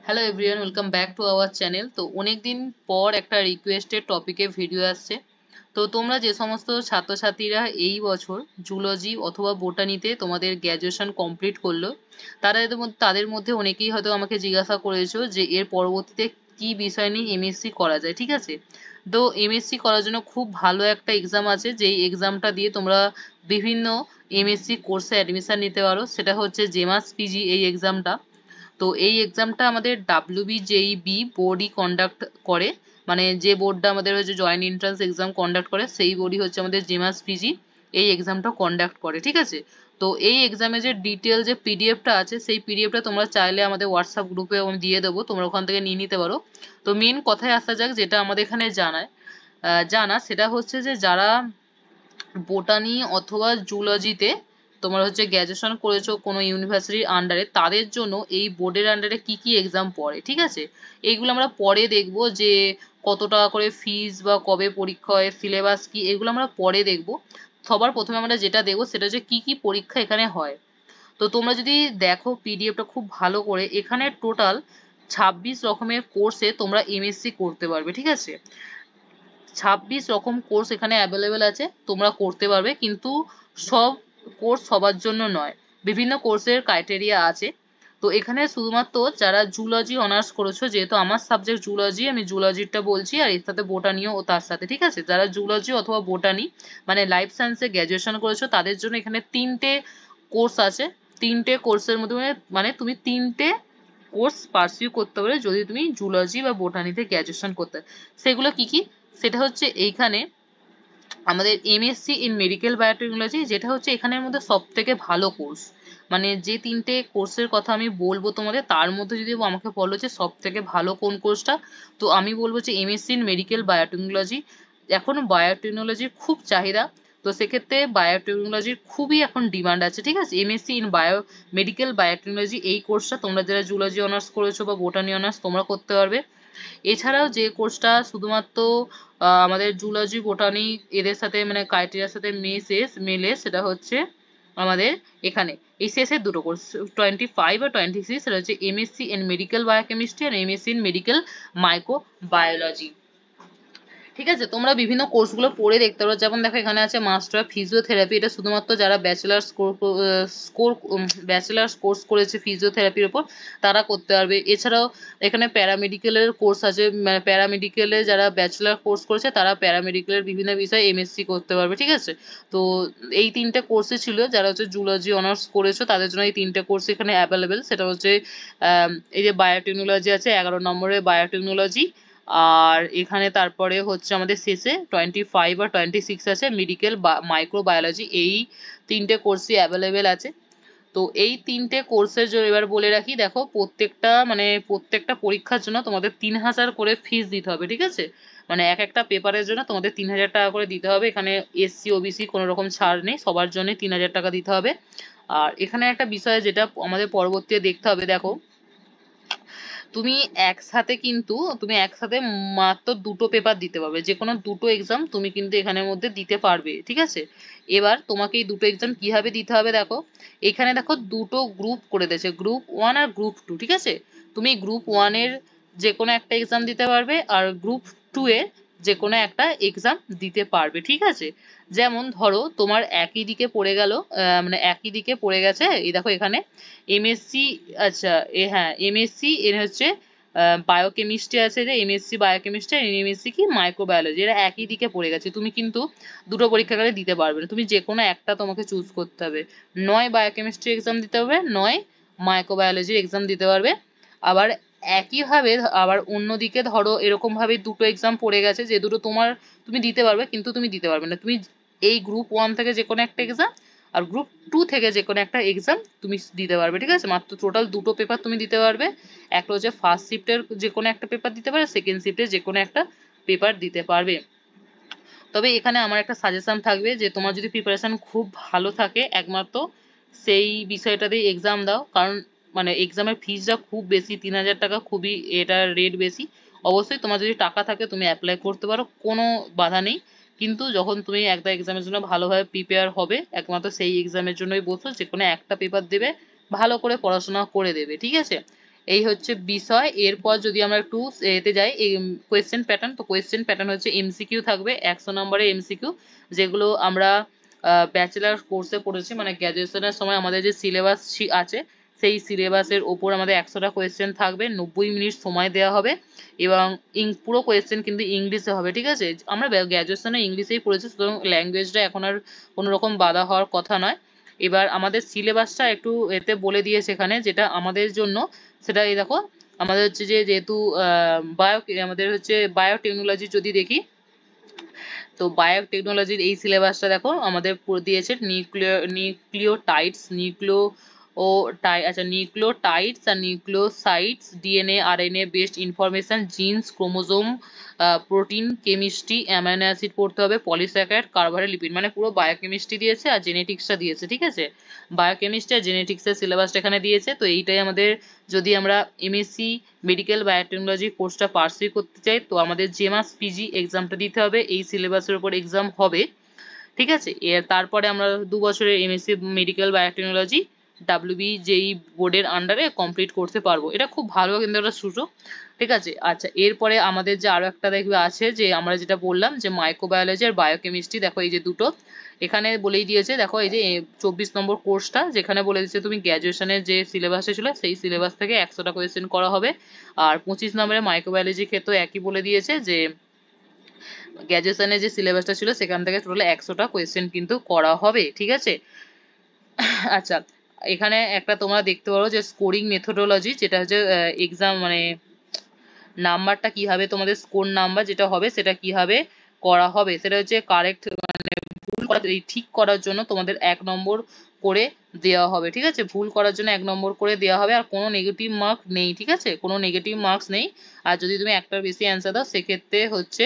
Hello everyone, welcome back to our channel. তো অনেক দিন পর একটা রিকোয়েস্টেড টপিকে ভিডিও আসছে। তো তোমরা যে সমস্ত ছাত্রছাত্রীরা এই বছর জুলজি অথবা বোটানিতে তোমাদের গ্র্যাজুয়েশন কমপ্লিট করলো, তাদের মধ্যে অনেকেই হয়তো আমাকে জিজ্ঞাসা করেছো যে এর পরবর্তীতে কি বিষয় নিয়ে এমএসসি করা যায়। ঠিক আছে, তো এমএসসি করার জন্য খুব ভালো একটা এক্সাম আছে, যেই এক্সামটা দিয়ে তোমরা বিভিন্ন এমএসসি কোর্সে অ্যাডমিশন নিতে পারো। সেটা হচ্ছে জেমাস পিজি এই এক্সামটা। তো এই এক্সামটা আমাদের WBJEB বোর্ডই কন্ডাক্ট করে, মানে যে বোর্ডটা আমাদের হচ্ছে জয়েন্ট এন্ট্রান্স এক্সাম কন্ডাক্ট করে, সেই বোর্ডই হচ্ছে আমাদের জেমাস পিজি এই এক্সামটা কন্ডাক্ট করে। ঠিক আছে, তো এই এক্সামে যে ডিটেল যে পিডিএফটা আছে, সেই পিডিএফটা তোমরা চাইলে আমাদের হোয়াটসঅ্যাপ গ্রুপে আমি দিয়ে দেবো, তোমরা ওখান থেকে নিয়ে নিতে পারো। তো মেন কথায় আসা যাক, যেটা আমাদের এখানে জানা সেটা হচ্ছে যে যারা বোটানি অথবা জুলজিতে তোমরা হচ্ছে গ্র্যাজুয়েশন করেছো কোনো ইউনিভার্সিটির আন্ডারে, তাদের জন্য এই বোর্ডের আন্ডারে কি কি এক্সাম পড়ে। ঠিক আছে, এইগুলো আমরা পরে দেখবো যে কত টাকা করে ফিস বা কবে পরীক্ষা হয়, সিলেবাস কি, এগুলো আমরা পরে দেখবো। সবার প্রথমে আমরা যেটা দেখবো সেটা হচ্ছে কি কি পরীক্ষা এখানে হয়। তো তোমরা যদি দেখো পিডিএফটা খুব ভালো করে, এখানে টোটাল 26 রকমের কোর্সে তোমরা এমএসসি করতে পারবে। ঠিক আছে, 26 রকম কোর্স এখানে অ্যাভেলেবেল আছে, তোমরা করতে পারবে, কিন্তু সব কোর্স সবার জন্য নয়, বিভিন্ন কোর্সের ক্রাইটেরিয়া আছে। তো এখানে শুধুমাত্র যারা জুলজি অনার্স করেছো, যেহেতু আমার সাবজেক্ট জুলজি, আমি জুলজিটা বলছি, আর এর সাথে বোটানিও ও তার সাথে। ঠিক আছে, যারা জুলজি অথবা বোটানি মানে লাইফ সায়েন্সে গ্র্যাজুয়েশন করেছো, তাদের জন্য এখানে 3টে কোর্স আছে। 3টে কোর্সের মধ্যে মানে তুমি 3টে কোর্স পার্সিউ করতে পারবে যদি তুমি জুলজি বা বোটানিতে গ্র্যাজুয়েশন করতে। সেগুলো কি কি, সেটা হচ্ছে এইখানে আমাদের এমএসসি ইন মেডিকেল বায়োটেকনোলজি, যেটা হচ্ছে এখানের মধ্যে সব থেকে ভালো কোর্স। মানে যে 3টে কোর্সের কথা আমি বলবো তোমাদের, তার মধ্যে যদি আমাকে বলো যে সব থেকে ভালো কোন কোর্সটা, তো আমি বলবো যে এমএসসি ইন মেডিকেল বায়োটেকনোলজি। এখন বায়োটেকনোলজির খুব চাহিদা, তো সেক্ষেত্রে বায়োটেকনোলজির খুবই এখন ডিমান্ড আছে। ঠিক আছে, এমএসসি ইন মেডিকেল বায়োটেকনোলজি এই কোর্সটা তোমরা যারা জুলজি অনার্স করেছো বা বোটানি অনার্স তোমরা করতে পারবে। এছাড়াও যে কোর্সটা শুধুমাত্র আমাদের জুলজি বোটানি এদের সাথে মানে ক্রাইটেরিয়ার সাথে মেলে, সেটা হচ্ছে আমাদের এখানে এই শেষের দুটো কোর্স 25 আর 26, সেটা হচ্ছে এমএসসি ইন মেডিকেল বায়োকেমিস্ট্রি আর এমএসসি ইন মেডিকেল মাইক্রোবায়োলজি। ঠিক আছে, তোমরা বিভিন্ন কোর্সগুলো পড়ে দেখতে পারো। যেমন দেখো এখানে আছে মাস্টার অফ ফিজিওথেরাপি, এটা শুধুমাত্র যারা ব্যাচেলার্স কোর্স করেছে ফিজিওথেরাপির উপর তারা করতে পারবে। এছাড়াও এখানে প্যারামেডিকেলের কোর্স আছে, মানে প্যারামেডিকেলে যারা ব্যাচেলার কোর্স করেছে তারা প্যারামেডিকেলের বিভিন্ন বিষয়ে এমএসসি করতে পারবে। ঠিক আছে, তো এই 3টে কোর্সে ছিল, যারা হচ্ছে জুলজি অনার্স করেছো তাদের জন্য এই 3টে কোর্স এখানে অ্যাভেলেবেল। সেটা হচ্ছে এই যে বায়োটেকনোলজি আছে 11 নম্বরে বায়োটেকনোলজি, আর এখানে তারপরে হচ্ছে আমাদের শেষে 25 আর 26 আছে মেডিকেল মাইক্রোবায়োলজি। এই 3টে কোর্সই অ্যাভেলেবেল আছে। তো এই 3টে কোর্সের জন্য এবার বলে রাখি, দেখো প্রত্যেকটা পরীক্ষার জন্য তোমাদের 3000 করে ফিস দিতে হবে। ঠিক আছে, মানে এক একটা পেপারের জন্য তোমাদের 3000 টাকা করে দিতে হবে। এখানে এসসি ওবিসি কোনো রকম ছাড় নেই, সবার জন্য 3000 টাকা দিতে হবে। আর এখানে একটা বিষয় যেটা আমাদের পরবর্তীতে দেখতে হবে, দেখো তুমি একসাথে মাত্র দুটো পেপার দিতে পারবে, যে কোনো দুটো এক্সাম তুমি কিন্তু এখানের মধ্যে দিতে পারবে। ঠিক আছে, এবার তোমাকে এই দুটো এক্সাম কিভাবে দিতে হবে, দেখো এখানে দেখো দুটো গ্রুপ করে দিয়েছে, গ্রুপ 1 আর গ্রুপ 2। ঠিক আছে, তুমি গ্রুপ 1 এর যে কোনো একটা এক্সাম দিতে পারবে, আর গ্রুপ 2 এর যে কোনো একটা এক্সাম দিতে পারবে। ঠিক আছে, যেমন ধরো তোমার একই দিকে পড়ে গেল, মানে একই দিকে পড়ে গেছে, এই দেখো এখানে এমএসসি, আচ্ছা হ্যাঁ এমএসসি এর হচ্ছে বায়োকেমিস্ট্রি আছে, যে এমএসসি বায়োকেমিস্ট্রি আর এমএসসি কি মাইক্রোবায়োলজি, এরা একই দিকে পড়ে গেছে। তুমি কিন্তু দুটো পরীক্ষাগারে দিতে পারবে না, তুমি যে কোনো একটা তোমাকে চুজ করতে হবে, নয় বায়োকেমিস্ট্রি এক্সাম দিতে হবে, নয় মাইক্রোবায়োলজির এক্সাম দিতে পারবে। আবার একইভাবে আবার অন্যদিকে ধরো এরকম ভাবে দুটো এক্সাম পড়ে গেছে, যে দুটো তুমি দিতে পারবে, কিন্তু তুমি দিতে পারবে না, তুমি এই গ্রুপ 1 থেকে যে কোনো একটা এক্সাম আর গ্রুপ 2 থেকে যে কোনো একটা এক্সাম তুমি দিতে পারবে। ঠিক আছে, মাত্র টোটাল দুটো পেপার তুমি দিতে পারবে, একটা হচ্ছে ফার্স্ট শিফটের যে কোনো একটা পেপার দিতে পারবে, সেকেন্ড শিফটের যে কোনো একটা পেপার দিতে পারবে। তবে এখানে আমার একটা সাজেশন থাকবে, যে তোমার যদি প্রিপারেশন খুব ভালো থাকে একমাত্র সেই বিষয়টাতেই এক্সাম দাও, কারণ মানে এক্সামের ফিসটা খুব বেশি, 3000 টাকা, খুবই এটার রেট বেশি। অবশ্যই তোমার যদি টাকা থাকে তুমি অ্যাপ্লাই করতে পারো, কোনো বাধা নেই, কিন্তু যখন তুমি একটা এক্সামের জন্য ভালোভাবে প্রিপেয়ার হবে একমাত্র সেই এক্সামের জন্যই বসো, যে কোনো একটা পেপার দেবে, ভালো করে পড়াশোনা করে দেবে। ঠিক আছে, এই হচ্ছে বিষয়। এরপর যদি আমরা একটু এতে যাই, কোয়েশ্চেন প্যাটার্ন, তো কোয়েশ্চেন প্যাটার্ন হচ্ছে এমসিকিউ থাকবে 100 নম্বরের এমসিকিউ, যেগুলো আমরা ব্যাচেলার কোর্সে পড়েছি, মানে গ্র্যাজুয়েশনের সময় আমাদের যে সিলেবাস আছে সেই সিলেবাসের ওপর আমাদের 100টা কোয়েশ্চেন থাকবে, 90 মিনিট সময় দেওয়া হবে এবং পুরো কোয়েশ্চেন কিন্তু ইংলিশে হবে, ঠিক আছে। আমরা গ্র্যাজুয়েশনে ইংলিশেই পড়েছি, সুতরাং ল্যাঙ্গুয়েজটা এখন আর কোনো রকম বাধা হওয়ার কথা নয়। এবার আমাদের সিলেবাসটা একটু এতে বলে দিয়েছে এখানে, যেটা আমাদের জন্য, সেটা এই দেখো, আমাদের হচ্ছে যে যেহেতু আমাদের হচ্ছে বায়োটেকনোলজি যদি দেখি, তো বায়োটেকনোলজির এই সিলেবাসটা দেখো আমাদের পুরো দিয়েছে নিউক্লিওটাইডস, নিউক্লিওটাইডস আর nucleosides, DNA RNA based information, genes, chromosome, protein, chemistry, amino acid পড়তে হবে, পলিস্যাকারাইড, কার্বোহাইড্রেট, লিপিড, মানে পুরো বায়োকেমিস্ট্রি দিয়েছে আর জেনেটিক্সটা দিয়েছে, ঠিক আছে। বায়োকেমিস্ট্রি আর জেনেটিক্সের সিলেবাসটা এখানে দিয়েছে। তো এইটাই আমাদের, যদি আমরা এমএসসি মেডিকেল বায়োটেকনোলজি কোর্সটা পার্সিউ করতে চাই, তো আমাদের জেমাস পিজি এক্সামটা দিতে হবে, এই সিলেবাসের উপর এক্সাম হবে, ঠিক আছে। এর তারপরে আমরা 2 বছরের এমএসসি মেডিকেল বায়োটেকনোলজি WBJEE বোর্ডের আন্ডারে কমপ্লিট করতে পারবো। এটা খুব ভালো কিন্তু একটা সুযোগ, ঠিক আছে। আচ্ছা, এরপরে আমাদের যে আরো একটা দেখবে আছে, যে আমরা যেটা বললাম যে মাইক্রোবায়োলজি আর বায়োকেমিস্ট্রি, দেখো এই যে দুটো এখানে বলেই দিয়েছে। দেখো এই যে 24 নম্বর কোর্সটা, যেখানে বলে দিয়েছে তুমি গ্র্যাজুয়েশনের যে সিলেবাসে ছিল সেই সিলেবাস থেকে 100টা কোয়েশ্চেন করা হবে। আর 25 নম্বরের মাইক্রোবায়োলজির ক্ষেত্রে একই বলে দিয়েছে, যে গ্র্যাজুয়েশনের যে সিলেবাসটা ছিল সেখান থেকে টোটাল 100টা কোয়েশ্চেন কিন্তু করা হবে, ঠিক আছে। আচ্ছা, এখানে একটা তোমরা দেখতে পারো যে স্কোরিং মেথোডোলজি, যেটা হচ্ছে এক্সাম, মানে নাম্বারটা কিভাবে তোমাদের স্কোর নাম্বার যেটা হবে সেটা কিভাবে করা হবে, সেটা হচ্ছে কারেক্ট, মানে ভুল ঠিক করার জন্য তোমাদের 1 নম্বর করে দেওয়া হবে, ঠিক আছে। ভুল করার জন্য 1 নম্বর করে দেওয়া হবে, আর কোনো নেগেটিভ মার্ক নেই, ঠিক আছে, কোনো নেগেটিভ মার্কস নেই। আর যদি তুমি একটার বেশি অ্যান্সার দাও সেক্ষেত্রে হচ্ছে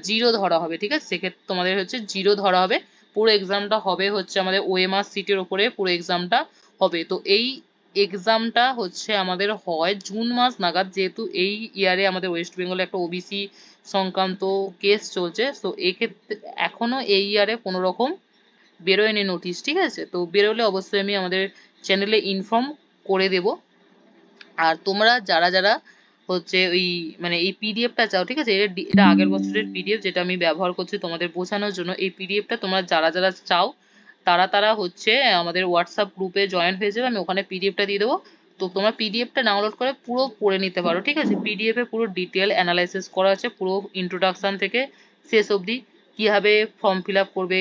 0 ধরা হবে, ঠিক আছে, সেক্ষেত্রে তোমাদের হচ্ছে 0 ধরা হবে। পুরো এক্সামটা হবে হচ্ছে আমাদের ওএমআর সিটের উপরে পুরো এক্সামটা হবে। তো এই এক্সামটা হচ্ছে আমাদের হয় জুন মাস নাগাদ, যেহেতু এই ইয়ারে আমাদের ওয়েস্ট বেঙ্গলে একটা ওবিসি সংক্রান্ত কেস চলছে, তো এক্ষেত্রে এখনো এই ইয়ারে কোনো রকম বেরোয়নি নোটিশ, ঠিক আছে। তো বেরোলে অবশ্যই আমি আমাদের চ্যানেলে ইনফর্ম করে দেব। আর তোমরা যারা যারা হচ্ছে ওই, মানে এই পিডিএফটা চাও, ঠিক আছে, এটা আগের বছরের পিডিএফ যেটা আমি ব্যবহার করছি তোমাদের বোঝানোর জন্য। এই পিডিএফটা তোমরা যারা যারা চাও তারা তারা হচ্ছে আমাদের হোয়াটসঅ্যাপ গ্রুপে জয়েন হয়ে যাবে, আমি ওখানে পিডিএফটা দিয়ে দেবো। তো তোমরা পিডিএফটা ডাউনলোড করে পুরো পড়ে নিতে পারো, ঠিক আছে। পিডিএফ এ পুরো ডিটেল অ্যানালাইসিস করা আছে, পুরো ইন্ট্রোডাকশন থেকে শেষ অবধি, কিভাবে ফর্ম ফিল আপ করবে,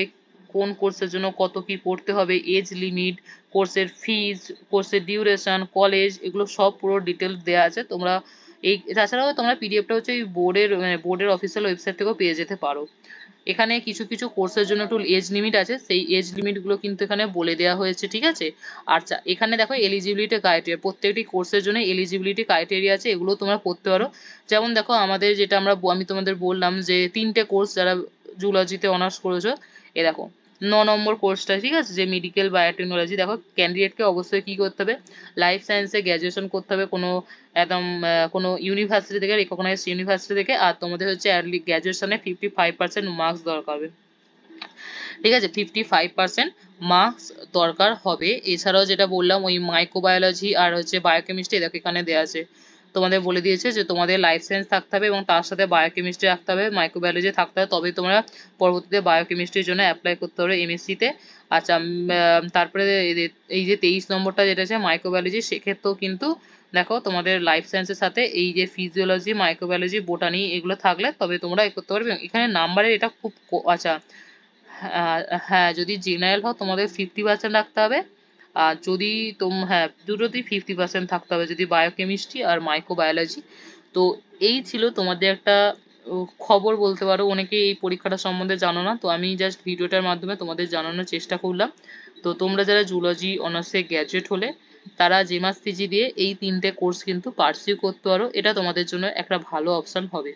কোন কোর্সের জন্য কত কি পড়তে হবে, এজ লিমিট, কোর্সের ফিজ, কোর্সের ডিউরেশন, কলেজ, এগুলো সব পুরো ডিটেলস দেওয়া আছে। তোমরা এই, তাছাড়াও তোমরা পিডিএফটা হচ্ছে এই বোর্ডের অফিসিয়াল ওয়েবসাইট থেকেও পেয়ে যেতে পারো। এখানে কিছু কিছু কোর্সের জন্য একটু এজ লিমিট আছে, সেই এজ লিমিট গুলো কিন্তু এখানে বলে দেওয়া হয়েছে, ঠিক আছে। আচ্ছা, এখানে দেখো এলিজিবিলিটি ক্রাইটেরিয়া, প্রত্যেকটি কোর্সের জন্য এলিজিবিলিটি ক্রাইটেরিয়া আছে, এগুলো তোমরা পড়তে পারো। যেমন দেখো আমাদের যেটা আমি তোমাদের বললাম যে 3টে কোর্স যারা জুলজিতে অনার্স করেছো, এ দেখো 9 নম্বর কোর্সটা, ঠিক আছে, যে মেডিকেল বায়োটেকনোলজি, দেখো ক্যান্ডিডেটকে অবশ্যই কি করতে হবে, লাইফ সায়েন্সে গ্র্যাজুয়েশন করতে হবে কোনো একদম কোনো ইউনিভার্সিটি থেকে, রিকগনাইজড ইউনিভার্সিটি থেকে, আর তোমাদের হচ্ছে গ্র্যাজুয়েশনে 55% মার্কস দরকার হবে, ঠিক আছে, 55% মার্কস দরকার হবে। এছাড়াও যেটা বললাম ওই মাইক্রোবায়োলজি আর হচ্ছে বায়োকেমিস্ট্রি, দেখো এখানে দেওয়া আছে, তোমাদের বলে দিয়েছে যে তোমাদের লাইফ সায়েন্স থাকতে হবে এবং তার সাথে বায়োকেমিস্ট্রি রাখতে হবে, মাইক্রোবায়োলজি থাকতে হবে, তবেই তোমরা পরবর্তীতে বায়োকেমিস্ট্রির জন্য অ্যাপ্লাই করতে পারবে এমএসসি তে। আচ্ছা, তারপরে এই যে 23 নম্বরটা যেটা আছে মাইক্রোবায়োলজি, সেক্ষেত্রেও কিন্তু দেখো তোমাদের লাইফ সায়েন্সের সাথে এই যে ফিজিওলজি, মাইক্রোবায়োলজি, বোটানি এগুলো থাকলে তবে তোমরা এ করতে পারবে। এখানে নাম্বারের এটা খুব আচ্ছা, হ্যাঁ, যদি জেনারেল হও তোমাদের 50% রাখতে হবে, আর যদি হ্যাঁ, দুটোতেই 50% থাকতে হবে, যদি বায়োকেমিস্ট্রি আর মাইক্রোবায়োলজি। তো এই ছিল তোমাদের একটা খবর বলতে পারো, অনেকে এই পরীক্ষাটা সম্বন্ধে জানো না, তো আমি জাস্ট ভিডিওটার মাধ্যমে তোমাদের জানানোর চেষ্টা করলাম। তো তোমরা যারা জুলজি অনার্সে গ্র্যাজুয়েট হলে তারা জেমাস পিজি দিয়ে এই 3টে কোর্স কিন্তু পার্সিউ করতে পারো, এটা তোমাদের জন্য একটা ভালো অপশন হবে।